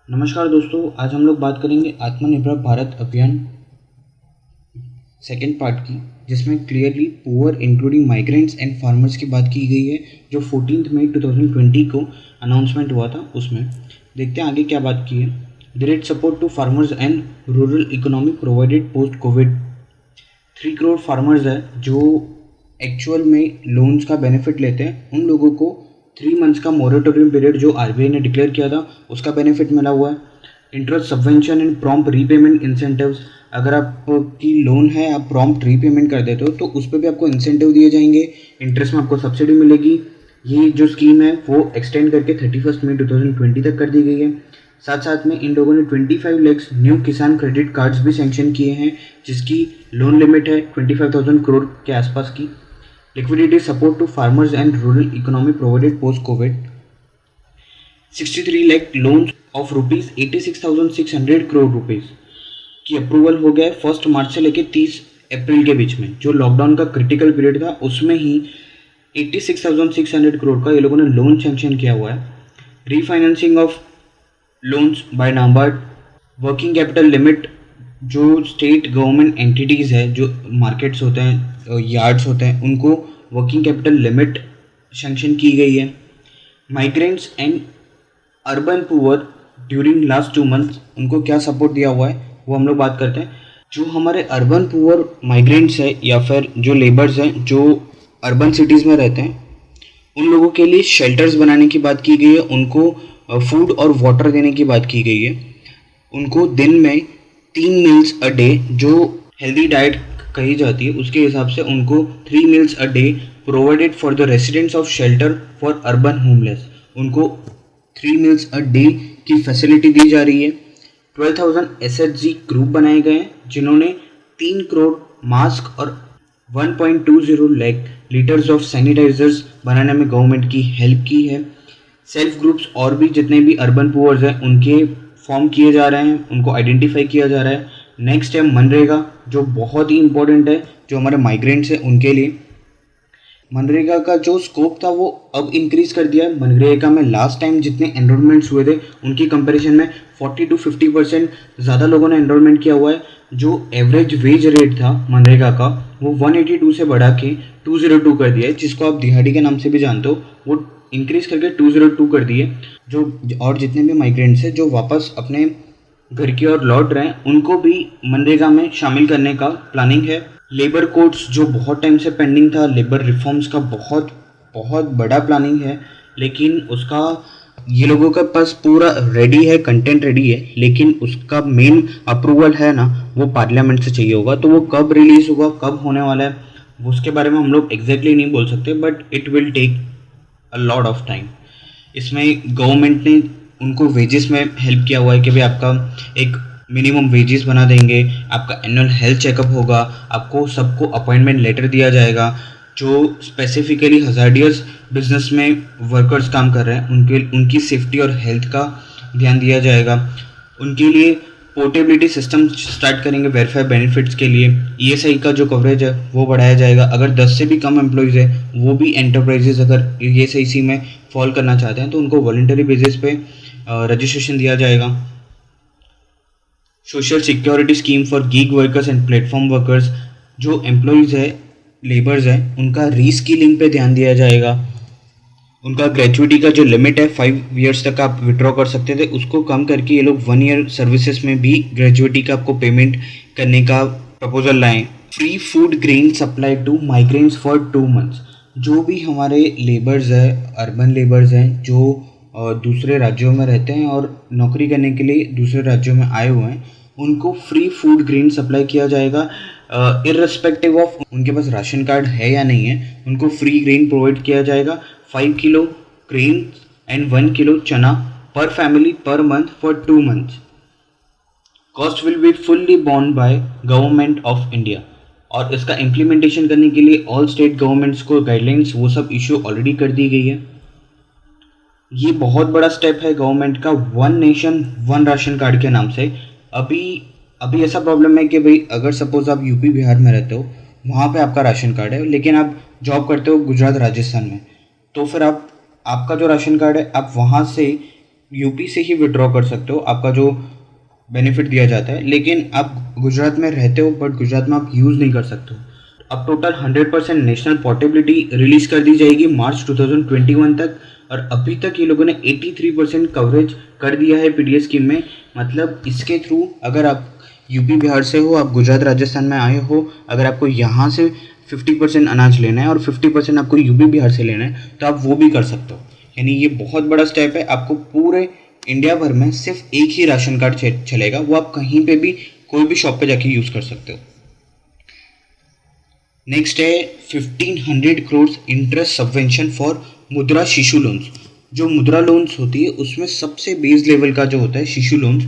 नमस्कार दोस्तों, आज हम लोग बात करेंगे आत्मनिर्भर भारत अभियान सेकेंड पार्ट की, जिसमें clearly poor including migrants and farmers की बात की गई है, जो 14 मई 2020 को अनाउंसमेंट हुआ था। उसमें देखते हैं आगे क्या बात की है। Direct support to farmers and rural economy provided post covid. 3 crore farmers है जो एक्चुअल में लोन्स का बेनिफिट लेते हैं। उन लोगों को 3 मंथ्स का मोरेटोरियम पीरियड जो आरबीआई ने डिक्लेयर किया था उसका बेनिफिट मिला हुआ है। Interest subvention and prompt repayment incentives, अगर आपकी लोन है आप प्रॉम्प्ट रीपेमेंट कर देते हो तो उस पर भी आपको इंसेंटिव दिए जाएंगे, इंटरेस्ट में आपको सब्सिडी मिलेगी। ये जो स्कीम है वो एक्सटेंड करके 31 मई 2020 तक कर दी गई है। साथ साथ में इन लोगों ने 25 लाख न्यू किसान क्रेडिट कार्ड्स भी सैंक्शन किए हैं, जिसकी लोन लिमिट है 25,000 करोड़ के आसपास की। Liquidity support to farmers and rural economy provided post covid. 63 lakh loans of rupees 86,600 crore rupees की अप्रूवल हो गया 1 मार्च से लेकर 30 अप्रैल के बीच में। जो लॉकडाउन का क्रिटिकल पीरियड था उसमें ही 86,600 करोड़ का ये लोगों ने लोन सैंक्शन किया हुआ है। Refinancing of loans by NABARD. Working capital limit, जो स्टेट गवर्नमेंट एंटिटीज़ है, जो मार्केट्स होते हैं, यार्ड्स होते हैं, उनको वर्किंग कैपिटल लिमिट सैंक्शन की गई है। Migrants and urban poor during last 2 months, उनको क्या सपोर्ट दिया हुआ है वो हम लोग बात करते हैं। जो हमारे अर्बन पुअर माइग्रेंट्स है या फिर जो लेबर्स हैं जो अर्बन सिटीज़ में रहते हैं, उन लोगों के लिए शेल्टर्स बनाने की बात की गई है। उनको फूड और वाटर देने की बात की गई है। उनको दिन में 3 मील्स अ डे, जो हेल्दी डाइट कही जाती है उसके हिसाब से उनको 3 meals a day provided for the residents of shelter for urban homeless. उनको 3 मील्स अ डे की फैसिलिटी दी जा रही है। 12,000 एसएचजी ग्रुप बनाए गए हैं, जिन्होंने 3 करोड़ मास्क और 1.20 लाख लीटर्स ऑफ सैनिटाइजर्स बनाने में गवर्नमेंट की हेल्प की है। सेल्फ ग्रुप्स और भी जितने भी अर्बन पुअर्स हैं उनके फॉर्म किए जा रहे हैं, उनको आइडेंटिफाई किया जा रहा है। नेक्स्ट है मनरेगा, जो बहुत ही इंपॉर्टेंट है जो हमारे माइग्रेंट्स हैं उनके लिए। मनरेगा का जो स्कोप था वो अब इंक्रीज कर दिया है। मनरेगा में लास्ट टाइम जितने एनरोलमेंट्स हुए थे उनकी कंपैरिजन में 40 to 50% ज़्यादा लोगों ने एनरोलमेंट किया हुआ है। जो एवरेज वेज रेट था मनरेगा का वो 182 से बढ़ा के 202 कर दिया है, जिसको आप दिहाड़ी के नाम से भी जानते हो। वो इंक्रीज करके 202 कर दिए। जो और जितने भी माइग्रेंट्स हैं जो वापस अपने घर की ओर लौट रहे हैं उनको भी मनरेगा में शामिल करने का प्लानिंग है। लेबर कोड्स जो बहुत टाइम से पेंडिंग था, लेबर रिफॉर्म्स का बहुत बहुत बड़ा प्लानिंग है, लेकिन उसका ये लोगों के पास पूरा रेडी है, कंटेंट रेडी है, लेकिन उसका मेन अप्रूवल है ना वो पार्लियामेंट से चाहिए होगा। तो वो कब रिलीज होगा, कब होने वाला है, उसके बारे में हम लोग एग्जैक्टली नहीं बोल सकते, but it will take a lot of time. इसमें गवर्नमेंट ने उनको वेजेस में हेल्प किया हुआ है कि भाई आपका एक मिनिमम वेजेस बना देंगे, आपका एनुअल हेल्थ चेकअप होगा, आपको सबको अपॉइंटमेंट लेटर दिया जाएगा। जो स्पेसिफिकली हजार्डियस बिजनेस में वर्कर्स काम कर रहे हैं उनकी सेफ्टी और हेल्थ का ध्यान दिया जाएगा। उनके लिए पोर्टेबिलिटी सिस्टम स्टार्ट करेंगे वेरीफाई बेनिफिट्स के लिए। ईएसआई का जो कवरेज है वो बढ़ाया जाएगा। अगर 10 से भी कम एम्प्लॉयज़ है वो भी एंटरप्राइजेज अगर ईएसआईसी में फॉल करना चाहते हैं तो उनको वॉलंटरी बेसिस पे रजिस्ट्रेशन दिया जाएगा। Social security scheme for gig workers and platform workers, जो एम्प्लॉयज़ है, लेबर्स है, उनका रीस्किलिंग पे ध्यान दिया जाएगा। उनका ग्रेजुइटी का जो लिमिट है 5 ईयर्स तक आप विड्रॉ कर सकते थे, उसको कम करके ये लोग 1 ईयर सर्विसेज में भी ग्रेजुइटी का आपको पेमेंट करने का प्रपोजल लाएं। Free food grain supply to migrants for 2 months. जो भी हमारे लेबर्स है, अर्बन लेबर्स हैं जो दूसरे राज्यों में रहते हैं और नौकरी करने के लिए दूसरे राज्यों में आए हुए हैं, उनको फ्री फूड ग्रेन सप्लाई किया जाएगा। इर्रेस्पेक्टिव ऑफ उनके पास राशन कार्ड है या नहीं है, उनको फ्री ग्रेन प्रोवाइड किया जाएगा। 5 किलो ग्रेन एंड 1 किलो चना पर फैमिली पर month for 2 months. Cost will be fully borne by government of India. और इसका इम्प्लीमेंटेशन करने के लिए ऑल स्टेट गवर्नमेंट्स को गाइडलाइंस वो सब इशू ऑलरेडी कर दी गई है। ये बहुत बड़ा स्टेप है गवर्नमेंट का, one nation one ration card के नाम से। अभी अभी ऐसा प्रॉब्लम है कि भाई अगर सपोज आप यूपी बिहार में रहते हो, वहाँ पे आपका राशन कार्ड है, लेकिन आप जॉब करते हो गुजरात राजस्थान में, तो फिर आप आपका जो राशन कार्ड है आप वहाँ से यूपी से ही विड्रॉ कर सकते हो, आपका जो बेनिफिट दिया जाता है, लेकिन आप गुजरात में रहते हो बट गुजरात में आप यूज़ नहीं कर सकते हो। अब टोटल 100% नेशनल पोर्टेबिलिटी रिलीज कर दी जाएगी मार्च 2021 तक, और अभी तक ये लोगों ने 83% कवरेज कर दिया है पीडीएस स्कीम में। मतलब इसके थ्रू अगर आप यूपी बिहार से हो, आप गुजरात राजस्थान में आए हो, अगर आपको यहाँ से 50% अनाज लेना है और 50% आपको यूपी बिहार से लेना है तो आप वो भी कर सकते हो। यानी ये बहुत बड़ा स्टेप है। आपको पूरे इंडिया भर में सिर्फ एक ही राशन कार्ड चलेगा, वो आप कहीं पे भी कोई भी शॉप पे जाके यूज़ कर सकते हो। नेक्स्ट है 1500 करोड़ इंटरेस्ट सबवेंशन फॉर मुद्रा शिशु लोन्स। जो मुद्रा लोन्स होती है उसमें सबसे बेस लेवल का जो होता है शिशु लोन्स,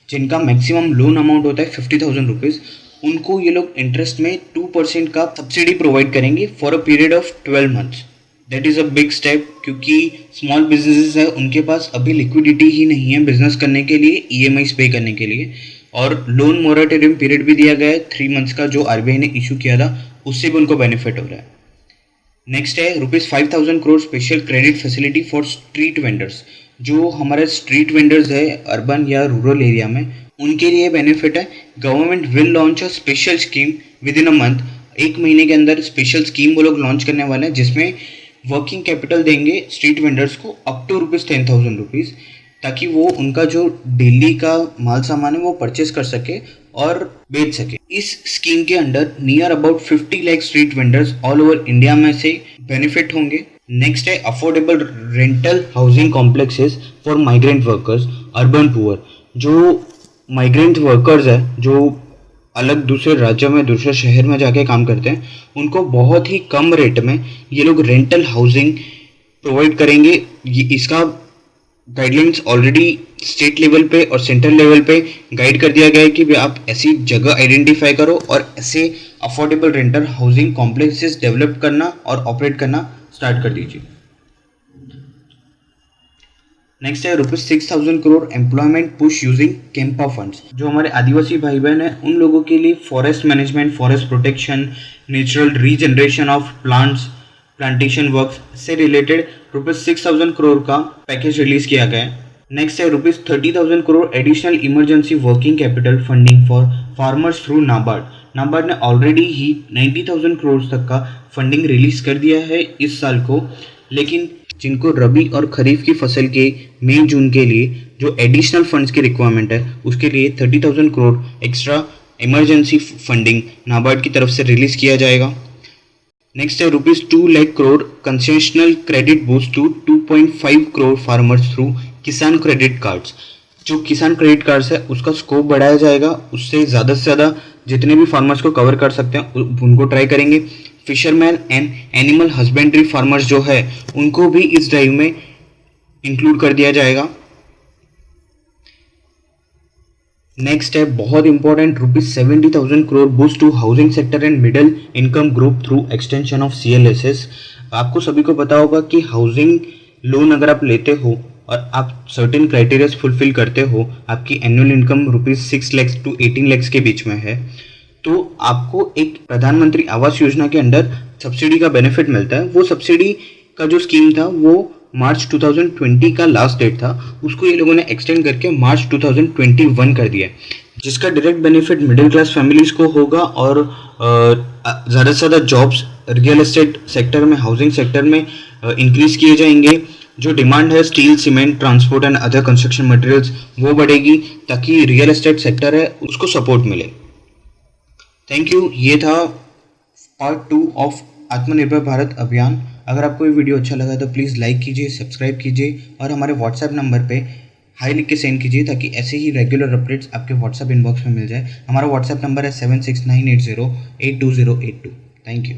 जिनका मैक्सिमम लोन अमाउंट होता है 50,000 रुपीज़, उनको ये लोग इंटरेस्ट में 2% का सब्सिडी प्रोवाइड करेंगे for a period of 12 months. That is a big step, क्योंकि स्मॉल बिजनेसेस है उनके पास अभी लिक्विडिटी ही नहीं है बिजनेस करने के लिए, ईएमआईज पे करने के लिए, और लोन मोरेटोरियम पीरियड भी दिया गया है 3 मंथ्स का जो आरबीआई ने इशू किया था, उससे भी उनको बेनिफिट हो रहा है। नेक्स्ट है ₹5,000 crore special credit facility for street vendors. जो हमारे स्ट्रीट वेंडर्स है अर्बन या रूरल एरिया में, उनके लिए बेनिफिट है। Government will launch a special scheme with in a month. 1 महीने के अंदर स्पेशल स्कीम वो लोग लॉन्च करने वाले हैं, जिसमें वर्किंग कैपिटल देंगे स्ट्रीट वेंडर्स को अप टू ₹10,000, ताकि वो उनका जो डेली का माल सामान है वो परचेस कर सके और बेच सके। इस स्कीम के under near about 50 lakh street vendors all over India में से बेनिफिट होंगे। नेक्स्ट है affordable rental housing complexes for migrant workers urban poor. जो माइग्रेंट वर्कर्स है, जो अलग दूसरे राज्य में दूसरे शहर में जाके काम करते हैं, उनको बहुत ही कम रेट में ये लोग रेंटल हाउसिंग प्रोवाइड करेंगे। इसका गाइडलाइंस ऑलरेडी स्टेट लेवल पे और सेंट्रल लेवल पे गाइड कर दिया गया है कि आप ऐसी जगह आइडेंटिफाई करो और ऐसे affordable rental housing complexes develop करना और ऑपरेट करना स्टार्ट कर दीजिए। नेक्स्ट है ₹6,000 crore employment push using Campa funds. जो हमारे आदिवासी भाई बहन हैं उन लोगों के लिए forest management, forest protection, natural regeneration of plants, plantation work से रिलेटेड ₹6,000 करोड़ का पैकेज रिलीज किया गया है। नेक्स्ट है ₹30,000 crore additional emergency working capital funding for farmers through NABARD. NABARD ने ऑलरेडी ही 90,000 करोड़ तक का फंडिंग रिलीज कर दिया है इस साल को, लेकिन जिनको रबी और खरीफ की फसल के मई जून के लिए जो एडिशनल फंड्स की रिक्वायरमेंट है, उसके लिए 30,000 crore extra emergency funding NABARD की तरफ से रिलीज किया जाएगा। नेक्स्ट है ₹2 lakh crore concessional credit boost to 2.5 crore farmers through Kisan credit cards. जो किसान क्रेडिट कार्ड्स है उसका स्कोप बढ़ाया जाएगा, उससे ज़्यादा से ज़्यादा जितने भी फार्मर्स को कवर कर सकते हैं उनको ट्राई करेंगे। Fisherman and animal husbandry farmers जो है उनको भी इस ड्राइव में इंक्लूड कर दिया जाएगा। नेक्स्ट है बहुत important ₹70,000 crore boost to housing sector and middle income group through extension of CLSS। आपको सभी को पता होगा कि हाउसिंग लोन अगर आप लेते हो और आप सर्टेन क्राइटेरियाज फुलफिल करते हो, आपकी annual income ₹6 lakh to 18 lakh के बीच में है, तो आपको एक प्रधानमंत्री आवास योजना के अंडर सब्सिडी का बेनिफिट मिलता है। वो सब्सिडी का जो स्कीम था वो मार्च 2020 का लास्ट डेट था, उसको ये लोगों ने एक्सटेंड करके मार्च 2021 कर दिया, जिसका direct benefit middle class families को होगा और ज़्यादा से ज़्यादा जॉब्स रियल एस्टेट सेक्टर में, हाउसिंग सेक्टर में इंक्रीज किए जाएंगे। जो डिमांड है steel, cement, transport and other construction materials वो बढ़ेगी, ताकि रियल एस्टेट सेक्टर है उसको सपोर्ट मिले। Thank you. ये था पार्ट 2 ऑफ आत्मनिर्भर भारत अभियान। अगर आपको ये वीडियो अच्छा लगा तो प्लीज़ लाइक कीजिए, सब्सक्राइब कीजिए और हमारे व्हाट्सएप नंबर पे हाई लिख के सेंड कीजिए, ताकि ऐसे ही रेगुलर अपडेट्स आपके व्हाट्सएप इनबॉक्स में मिल जाए। हमारा व्हाट्सएप नंबर है 7698082082। Thank you.